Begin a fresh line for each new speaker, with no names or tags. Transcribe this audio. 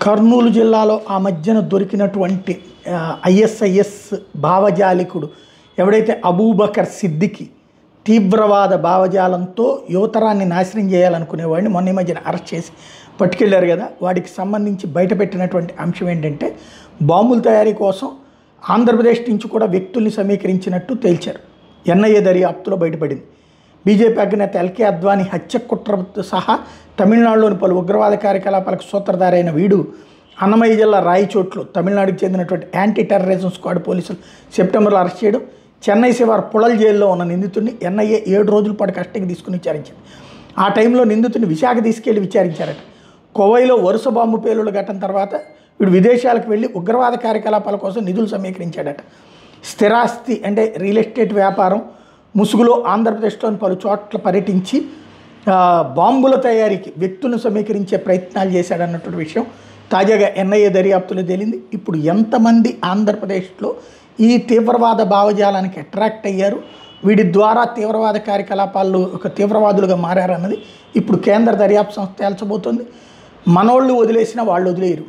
కర్నూలు జిల్లాలో ఆ మధ్యన దొరికినటువంటి ఐఎస్ఐఎస్ భావజాలికుడు ఎవడైతే అబూబకర్ సిద్దికి తీవ్రవాద భావజాలంతో యువతరాన్ని నాశనం చేయాలనుకునేవాడిని మొన్న ఈ మధ్యన అరెస్ట్ చేసి పట్టుకెళ్ళారు కదా. వాడికి సంబంధించి బయటపెట్టినటువంటి అంశం ఏంటంటే బాంబుల తయారీ కోసం ఆంధ్రప్రదేశ్ నుంచి కూడా వ్యక్తుల్ని సమీకరించినట్టు తేల్చారు. ఎన్ఐఏ దర్యాప్తులో బయటపడింది. బీజేపీ అగ్రనేత ఎల్కే అద్వానీ హత్య కుట్రతో సహా తమిళనాడులోని పలు ఉగ్రవాద కార్యకలాపాలకు సూత్రధారైన వీడు అన్నమయ్య జిల్లా రాయచోట్లో తమిళనాడుకు చెందినటువంటి యాంటీ టెర్రరిజం స్క్వాడ్ పోలీసులు సెప్టెంబర్లో అరెస్ట్ చేయడం, చెన్నై శివారు పుళల్ జైల్లో ఉన్న నిందితుడిని ఎన్ఐఏ 7 రోజుల పాటు కస్టడీకి తీసుకుని విచారించింది. ఆ టైంలో నిందితుడిని విశాఖ తీసుకెళ్లి విచారించారట. కోవైలో వరుస బాంబు పేలుళ్ల ఘటన తర్వాత వీడు విదేశాలకు వెళ్ళి ఉగ్రవాద కార్యకలాపాల కోసం నిధులు సమీకరించాడట. స్థిరాస్తి అంటే రియల్ ఎస్టేట్ వ్యాపారం ముసుగులో ఆంధ్రప్రదేశ్లోని పలు చోట్ల పర్యటించి బాంబుల తయారీకి వ్యక్తులను సమీకరించే ప్రయత్నాలు చేశాడన్నటువంటి విషయం తాజాగా ఎన్ఐఏ దర్యాప్తులో తేలింది. ఇప్పుడు ఎంతమంది ఆంధ్రప్రదేశ్లో ఈ తీవ్రవాద భావజాలానికి అట్రాక్ట్ అయ్యారు, వీడి ద్వారా తీవ్రవాద కార్యకలాపాలు ఒక తీవ్రవాదులుగా మారారన్నది ఇప్పుడు కేంద్ర దర్యాప్తు సంస్థ తేల్చబోతోంది. మనోళ్ళు వదిలేసినా వాళ్ళు వదిలేయరు.